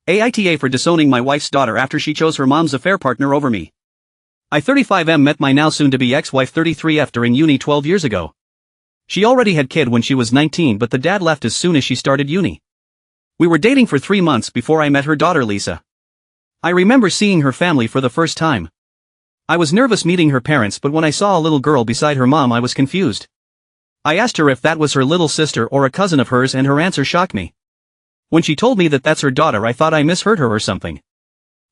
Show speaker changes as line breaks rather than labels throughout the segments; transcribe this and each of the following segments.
AITA for disowning my wife's daughter after she chose her mom's affair partner over me. I 35M met my now soon-to-be ex-wife 33F during uni 12 years ago. She already had kid when she was 19 but the dad left as soon as she started uni. We were dating for 3 months before I met her daughter Lisa. I remember seeing her family for the first time. I was nervous meeting her parents but when I saw a little girl beside her mom I was confused. I asked her if that was her little sister or a cousin of hers and her answer shocked me. When she told me that that's her daughter I thought I misheard her or something.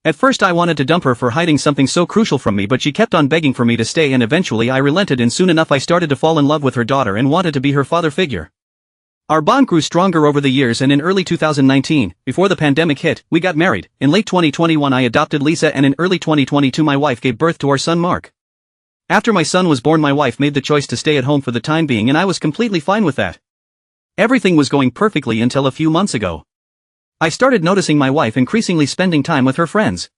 At first I wanted to dump her for hiding something so crucial from me but she kept on begging for me to stay and eventually I relented and soon enough I started to fall in love with her daughter and wanted to be her father figure. Our bond grew stronger over the years and in early 2019, before the pandemic hit, we got married. In late 2021 I adopted Lisa and in early 2022 my wife gave birth to our son Mark. After my son was born my wife made the choice to stay at home for the time being and I was completely fine with that. Everything was going perfectly until a few months ago. I started noticing my wife increasingly spending time with her friends.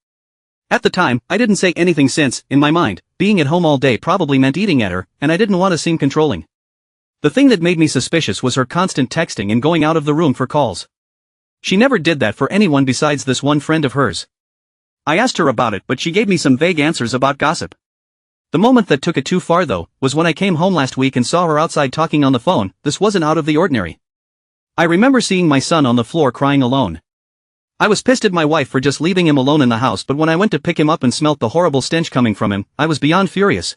At the time, I didn't say anything since, in my mind, being at home all day probably meant eating at her, and I didn't want to seem controlling. The thing that made me suspicious was her constant texting and going out of the room for calls. She never did that for anyone besides this one friend of hers. I asked her about it but she gave me some vague answers about gossip. The moment that took it too far though, was when I came home last week and saw her outside talking on the phone. This wasn't out of the ordinary. I remember seeing my son on the floor crying alone. I was pissed at my wife for just leaving him alone in the house but when I went to pick him up and smelt the horrible stench coming from him, I was beyond furious.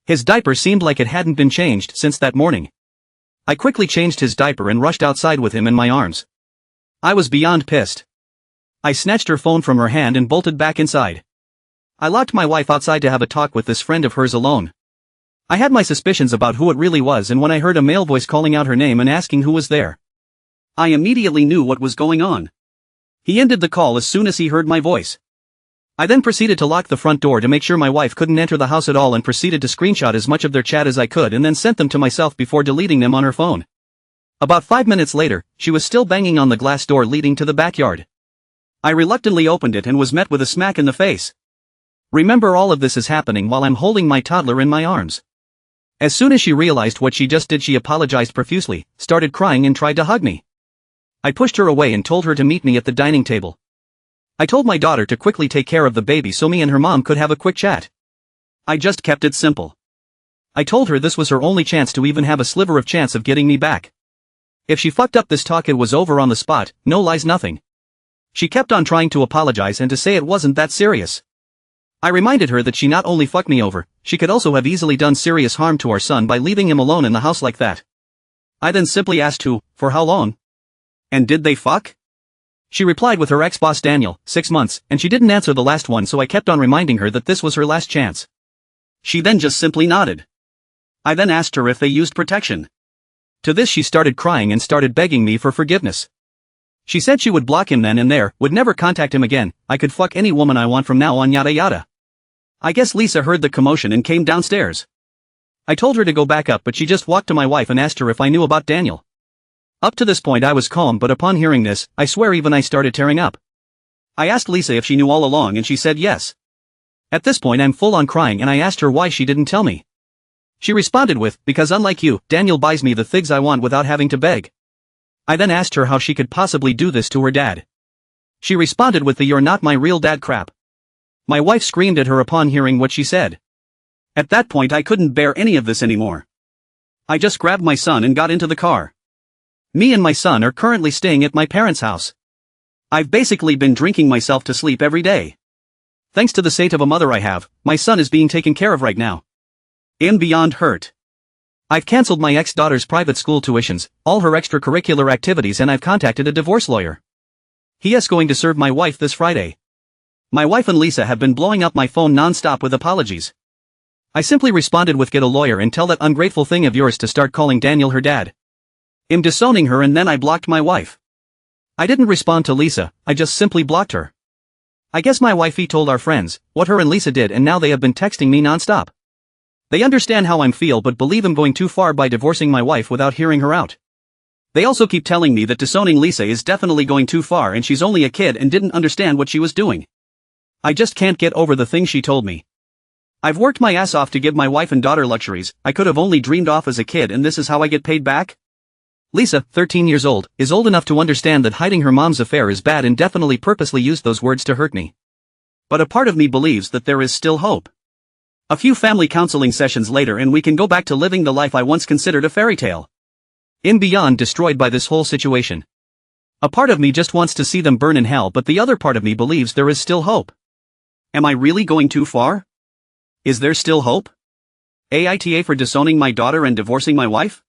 His diaper seemed like it hadn't been changed since that morning. I quickly changed his diaper and rushed outside with him in my arms. I was beyond pissed. I snatched her phone from her hand and bolted back inside. I locked my wife outside to have a talk with this friend of hers alone. I had my suspicions about who it really was and when I heard a male voice calling out her name and asking who was there, I immediately knew what was going on. He ended the call as soon as he heard my voice. I then proceeded to lock the front door to make sure my wife couldn't enter the house at all and proceeded to screenshot as much of their chat as I could and then sent them to myself before deleting them on her phone. About 5 minutes later, she was still banging on the glass door leading to the backyard. I reluctantly opened it and was met with a smack in the face. Remember, all of this is happening while I'm holding my toddler in my arms. As soon as she realized what she just did she apologized profusely, started crying and tried to hug me. I pushed her away and told her to meet me at the dining table. I told my daughter to quickly take care of the baby so me and her mom could have a quick chat. I just kept it simple. I told her this was her only chance to even have a sliver of chance of getting me back. If she fucked up this talk it was over on the spot, no lies, nothing. She kept on trying to apologize and to say it wasn't that serious. I reminded her that she not only fucked me over, she could also have easily done serious harm to our son by leaving him alone in the house like that. I then simply asked who, for how long? And did they fuck? She replied with her ex-boss Daniel, 6 months, and she didn't answer the last one so I kept on reminding her that this was her last chance. She then just simply nodded. I then asked her if they used protection. To this she started crying and started begging me for forgiveness. She said she would block him then and there, would never contact him again, I could fuck any woman I want from now on, yada yada. I guess Lisa heard the commotion and came downstairs. I told her to go back up but she just walked to my wife and asked her if I knew about Daniel. Up to this point I was calm but upon hearing this, I swear even I started tearing up. I asked Lisa if she knew all along and she said yes. At this point I'm full on crying and I asked her why she didn't tell me. She responded with, because unlike you, Daniel buys me the things I want without having to beg. I then asked her how she could possibly do this to her dad. She responded with the "you're not my real dad" crap. My wife screamed at her upon hearing what she said. At that point I couldn't bear any of this anymore. I just grabbed my son and got into the car. Me and my son are currently staying at my parents' house. I've basically been drinking myself to sleep every day. Thanks to the saint of a mother I have, my son is being taken care of right now. I'm beyond hurt. I've cancelled my ex-daughter's private school tuitions, all her extracurricular activities, and I've contacted a divorce lawyer. He is going to serve my wife this Friday. My wife and Lisa have been blowing up my phone non-stop with apologies. I simply responded with, get a lawyer and tell that ungrateful thing of yours to start calling Daniel her dad. I'm disowning her, and then I blocked my wife. I didn't respond to Lisa, I just simply blocked her. I guess my wifey told our friends what her and Lisa did and now they have been texting me non-stop. They understand how I feel but believe I'm going too far by divorcing my wife without hearing her out. They also keep telling me that disowning Lisa is definitely going too far and she's only a kid and didn't understand what she was doing. I just can't get over the things she told me. I've worked my ass off to give my wife and daughter luxuries I could have only dreamed of as a kid, and this is how I get paid back? Lisa, 13 years old, is old enough to understand that hiding her mom's affair is bad and definitely purposely used those words to hurt me. But a part of me believes that there is still hope. A few family counseling sessions later and we can go back to living the life I once considered a fairy tale. I'm beyond destroyed by this whole situation. A part of me just wants to see them burn in hell, but the other part of me believes there is still hope. Am I really going too far? Is there still hope? AITA for disowning my daughter and divorcing my wife?